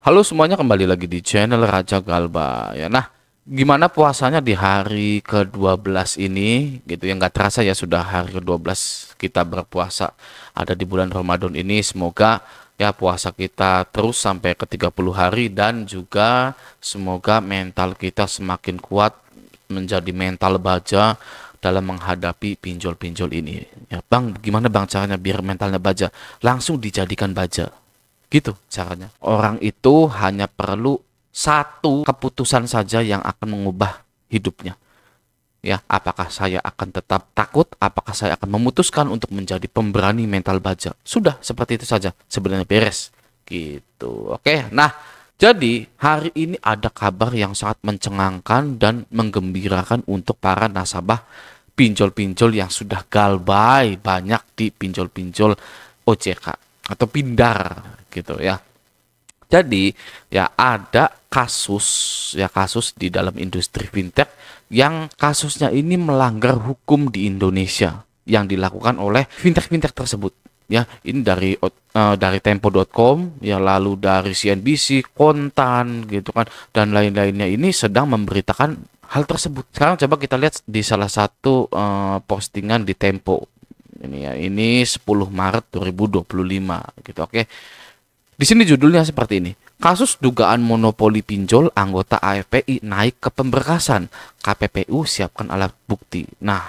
Halo semuanya, kembali lagi di channel Raja Galba ya. Nah, gimana puasanya di hari ke-12 ini gitu ya. Nggak terasa ya sudah hari ke-12 kita berpuasa ada di bulan Ramadan ini. Semoga ya puasa kita terus sampai ke 30 hari, dan juga semoga mental kita semakin kuat, menjadi mental baja dalam menghadapi pinjol-pinjol ini. Ya, Bang, gimana Bang caranya biar mentalnya baja? Langsung dijadikan baja. Gitu caranya. Orang itu hanya perlu satu keputusan saja yang akan mengubah hidupnya. Ya, apakah saya akan tetap takut? Apakah saya akan memutuskan untuk menjadi pemberani mental baja? Sudah, seperti itu saja. Sebenarnya beres. Gitu. Oke. Nah, jadi hari ini ada kabar yang sangat mencengangkan dan menggembirakan untuk para nasabah pinjol-pinjol yang sudah galbay banyak di pinjol-pinjol OJK atau Pindar gitu ya. Jadi ya ada kasus di dalam industri fintech yang kasusnya ini melanggar hukum di Indonesia yang dilakukan oleh fintech-fintech tersebut. Ya, ini dari Tempo.com, ya, lalu dari CNBC, Kontan gitu kan, dan lain-lainnya ini sedang memberitakan hal tersebut. Sekarang coba kita lihat di salah satu postingan di Tempo. Ini ya, ini 10 Maret 2025 gitu. Oke. Di sini judulnya seperti ini. Kasus dugaan monopoli pinjol anggota AFPI naik ke pemberkasan. KPPU siapkan alat bukti. Nah,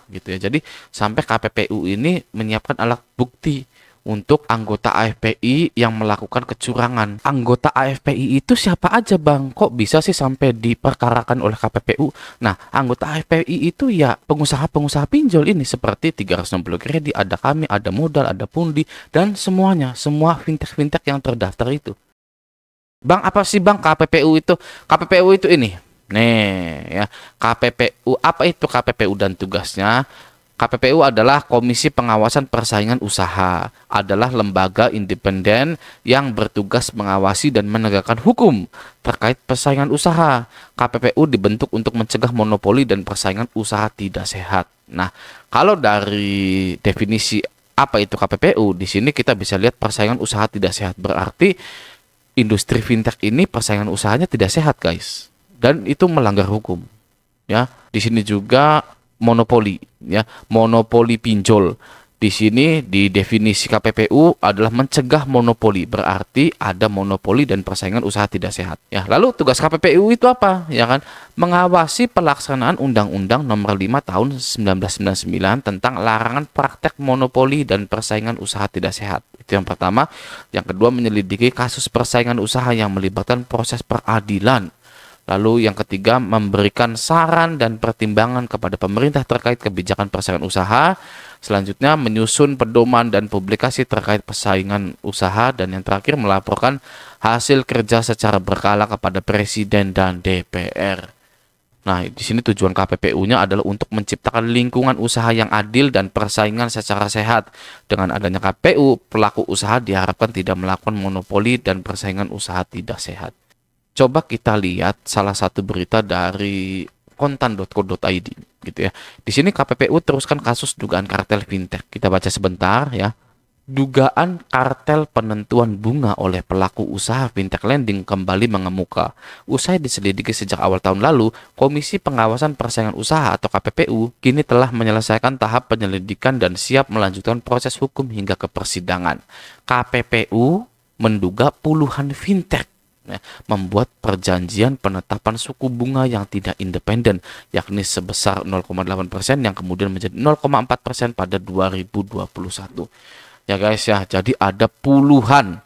gitu ya. Jadi sampai KPPU ini menyiapkan alat bukti untuk anggota AFPI yang melakukan kecurangan. Anggota AFPI itu siapa aja, Bang? Kok bisa sih sampai diperkarakan oleh KPPU? Nah, anggota AFPI itu ya pengusaha-pengusaha pinjol ini, seperti 360 Kredit, ada Kami, ada Modal, ada Pundi, dan semuanya, semua fintech-fintech yang terdaftar itu. Bang, apa sih Bang KPPU itu? KPPU itu ini. Nih, ya. KPPU, apa itu KPPU dan tugasnya? KPPU adalah Komisi Pengawasan Persaingan Usaha, adalah lembaga independen yang bertugas mengawasi dan menegakkan hukum terkait persaingan usaha. KPPU dibentuk untuk mencegah monopoli dan persaingan usaha tidak sehat. Nah, kalau dari definisi apa itu KPPU, di sini kita bisa lihat persaingan usaha tidak sehat. Berarti industri fintech ini persaingan usahanya tidak sehat, guys. Dan itu melanggar hukum. Ya, di sini juga monopoli, ya, monopoli pinjol. Di sini di definisi KPPU adalah mencegah monopoli, berarti ada monopoli dan persaingan usaha tidak sehat. Ya, lalu tugas KPPU itu apa? Ya kan, mengawasi pelaksanaan Undang-Undang Nomor 5 Tahun 1999 tentang larangan praktek monopoli dan persaingan usaha tidak sehat. Itu yang pertama. Yang kedua, menyelidiki kasus persaingan usaha yang melibatkan proses peradilan. Lalu yang ketiga, memberikan saran dan pertimbangan kepada pemerintah terkait kebijakan persaingan usaha. Selanjutnya, menyusun pedoman dan publikasi terkait persaingan usaha. Dan yang terakhir, melaporkan hasil kerja secara berkala kepada Presiden dan DPR. Nah, di sini tujuan KPPU-nya adalah untuk menciptakan lingkungan usaha yang adil dan persaingan secara sehat. Dengan adanya KPU, pelaku usaha diharapkan tidak melakukan monopoli dan persaingan usaha tidak sehat. Coba kita lihat salah satu berita dari kontan.co.id gitu ya. Di sini KPPU teruskan kasus dugaan kartel fintech. Kita baca sebentar ya. Dugaan kartel penentuan bunga oleh pelaku usaha fintech lending kembali mengemuka. Usai diselidiki sejak awal tahun lalu, Komisi Pengawasan Persaingan Usaha atau KPPU kini telah menyelesaikan tahap penyelidikan dan siap melanjutkan proses hukum hingga ke persidangan. KPPU menduga puluhan fintech membuat perjanjian penetapan suku bunga yang tidak independen, yakni sebesar 0,8% yang kemudian menjadi 0,4% pada 2021. Ya guys ya, jadi ada puluhan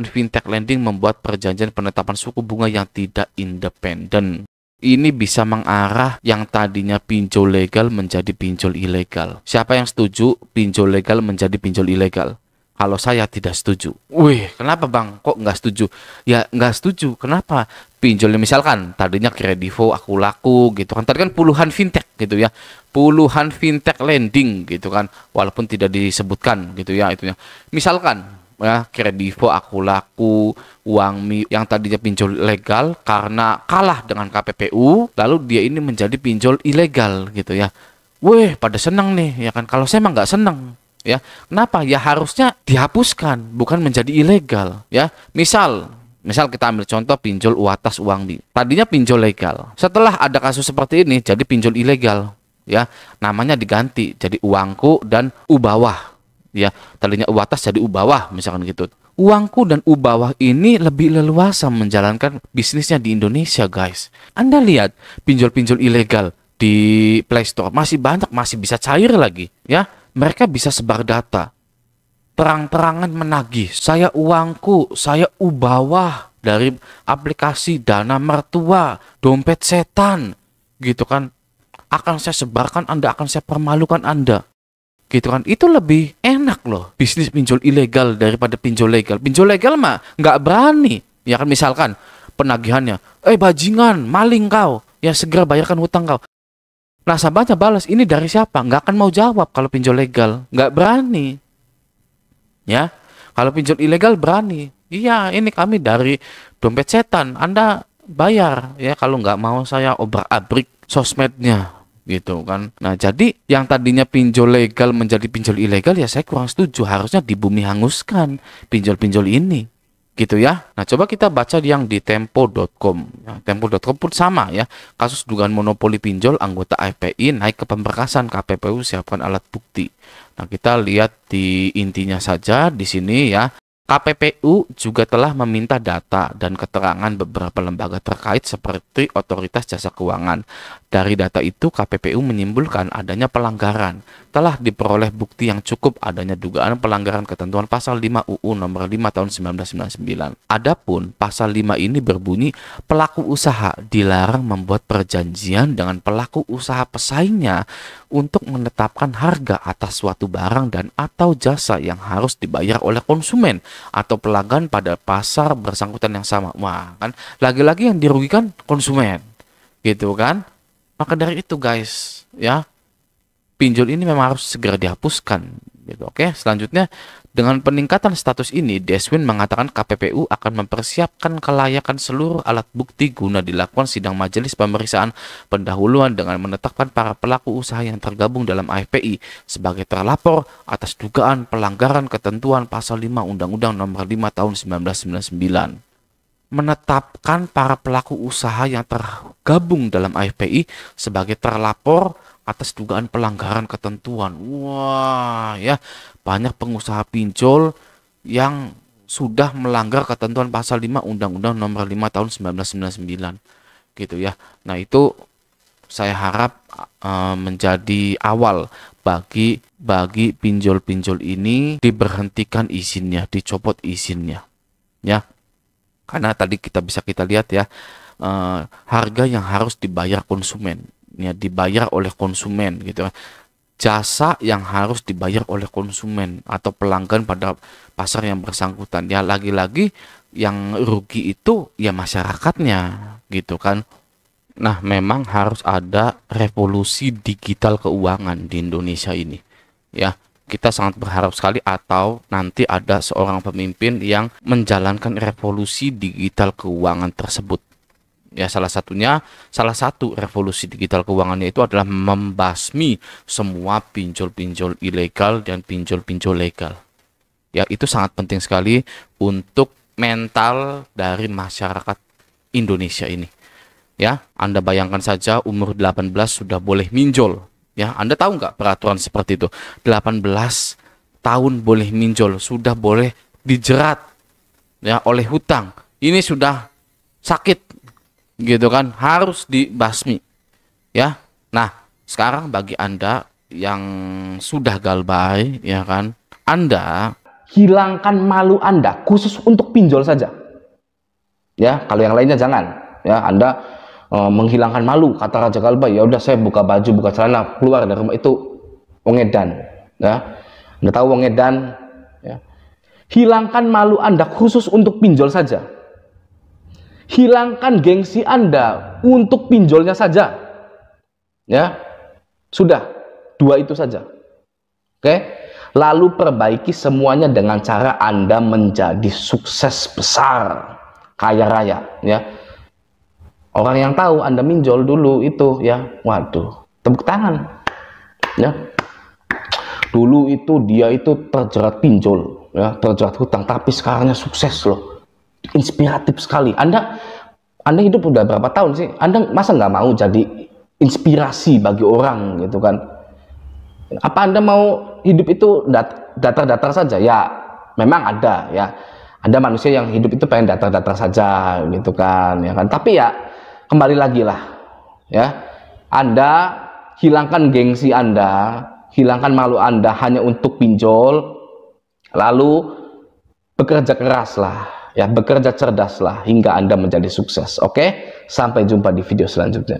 fintech lending membuat perjanjian penetapan suku bunga yang tidak independen. Ini bisa mengarah yang tadinya pinjol legal menjadi pinjol ilegal. Siapa yang setuju pinjol legal menjadi pinjol ilegal? Kalau saya tidak setuju. Wih, kenapa Bang? Kok nggak setuju? Ya nggak setuju. Kenapa? Pinjolnya misalkan tadinya Kredivo, Aku Laku gitu kan. Tadi kan puluhan fintech gitu ya. Puluhan fintech lending gitu kan. Walaupun tidak disebutkan gitu ya itunya. Misalkan ya Kredivo, Aku Laku, Uangmi yang tadinya pinjol legal karena kalah dengan KPPU, lalu dia ini menjadi pinjol ilegal gitu ya. Wih, pada seneng nih ya kan. Kalau saya emang nggak seneng. Ya, kenapa? Ya harusnya dihapuskan, bukan menjadi ilegal. Ya, misal Misal kita ambil contoh pinjol uatas uang bi. Tadinya pinjol legal. Setelah ada kasus seperti ini jadi pinjol ilegal. Ya, namanya diganti jadi uangku dan ubawah. Ya, tadinya uatas jadi ubawah misalkan gitu. Uangku dan ubawah ini lebih leluasa menjalankan bisnisnya di Indonesia, guys. Anda lihat pinjol-pinjol ilegal di Play Store masih banyak, masih bisa cair lagi, ya. Mereka bisa sebar data. Terang-terangan menagih, saya uangku, saya ubawah dari aplikasi Dana Mertua, dompet setan, gitu kan. Akan saya sebarkan Anda, akan saya permalukan Anda. Gitu kan, itu lebih enak loh bisnis pinjol ilegal daripada pinjol legal. Pinjol legal mah nggak berani, ya kan, misalkan penagihannya, bajingan, maling kau, ya segera bayarkan hutang kau. Nasabahnya balas, ini dari siapa? Nggak akan mau jawab kalau pinjol legal, nggak berani. Ya, kalau pinjol ilegal berani. Iya, ini kami dari dompet setan, Anda bayar ya, kalau nggak mau saya obrak-abrik sosmednya. Gitu kan. Nah, jadi yang tadinya pinjol legal menjadi pinjol ilegal, ya saya kurang setuju. Harusnya dibumi hanguskan pinjol-pinjol ini. Gitu ya. Nah, coba kita baca yang di tempo.com. Ya, tempo.com pun sama ya. Kasus dugaan monopoli pinjol anggota FPI naik ke pemberkasan, KPPU siapkan alat bukti. Nah, kita lihat di intinya saja di sini ya. KPPU juga telah meminta data dan keterangan beberapa lembaga terkait seperti Otoritas Jasa Keuangan. Dari data itu, KPPU menyimpulkan adanya pelanggaran. Telah diperoleh bukti yang cukup adanya dugaan pelanggaran ketentuan pasal 5 UU nomor 5 tahun 1999. Adapun pasal 5 ini berbunyi, pelaku usaha dilarang membuat perjanjian dengan pelaku usaha pesaingnya untuk menetapkan harga atas suatu barang dan atau jasa yang harus dibayar oleh konsumen atau pelanggan pada pasar bersangkutan yang sama. Wah, kan lagi-lagi yang dirugikan konsumen. Gitu kan? Maka dari itu, guys, ya, pinjol ini memang harus segera dihapuskan. Gitu. Oke, selanjutnya dengan peningkatan status ini, Deswin mengatakan KPPU akan mempersiapkan kelayakan seluruh alat bukti guna dilakukan sidang majelis pemeriksaan pendahuluan dengan menetapkan para pelaku usaha yang tergabung dalam AFPI sebagai terlapor atas dugaan pelanggaran ketentuan pasal 5 Undang-Undang nomor 5 tahun 1999. Menetapkan para pelaku usaha yang tergabung dalam AFPI sebagai terlapor atas dugaan pelanggaran ketentuan. Wah, ya, banyak pengusaha pinjol yang sudah melanggar ketentuan pasal 5 Undang-Undang nomor 5 tahun 1999. Gitu ya. Nah, itu saya harap menjadi awal bagi pinjol-pinjol ini diberhentikan izinnya, dicopot izinnya. Ya. Karena tadi kita lihat ya, harga yang harus dibayar konsumen, ya, dibayar oleh konsumen gitu. Jasa yang harus dibayar oleh konsumen atau pelanggan pada pasar yang bersangkutan. Ya, lagi-lagi yang rugi itu ya masyarakatnya gitu kan. Nah, memang harus ada revolusi digital keuangan di Indonesia ini. Ya, kita sangat berharap sekali atau nanti ada seorang pemimpin yang menjalankan revolusi digital keuangan tersebut. Ya, salah satu revolusi digital keuangannya itu adalah membasmi semua pinjol-pinjol ilegal dan pinjol-pinjol legal. Ya, itu sangat penting sekali untuk mental dari masyarakat Indonesia ini. Ya, Anda bayangkan saja umur 18 sudah boleh minjol. Ya, Anda tahu nggak peraturan seperti itu? 18 tahun boleh minjol, sudah boleh dijerat ya oleh hutang. Ini sudah sakit gitu kan, harus dibasmi. Ya. Nah, sekarang bagi Anda yang sudah galbay ya kan, Anda hilangkan malu Anda khusus untuk pinjol saja. Ya, kalau yang lainnya jangan. Ya, Anda menghilangkan malu, kata Raja Galbay, ya udah saya buka baju, buka celana, keluar dari rumah, itu wong edan, ya. Anda tahu wong edan, ya. Hilangkan malu Anda khusus untuk pinjol saja. Hilangkan gengsi Anda untuk pinjolnya saja. Ya. Sudah, dua itu saja. Oke? Lalu perbaiki semuanya dengan cara Anda menjadi sukses besar, kaya raya, ya. Orang yang tahu Anda minjol dulu itu ya, waduh, tepuk tangan. Ya. Dulu itu dia itu terjerat pinjol, ya, terjerat hutang, tapi sekarangnya sukses loh. inspiratif sekali. Anda hidup udah berapa tahun sih? Anda masa nggak mau jadi inspirasi bagi orang gitu kan? Apa Anda mau hidup itu datar-datar saja? Ya, memang ada ya. Ada manusia yang hidup itu pengen datar-datar saja gitu kan, ya kan? Tapi ya kembali lagi lah, ya. Anda hilangkan gengsi Anda, hilangkan malu Anda hanya untuk pinjol, lalu bekerja keras lah, ya, bekerja cerdas lah hingga Anda menjadi sukses. Oke, sampai jumpa di video selanjutnya.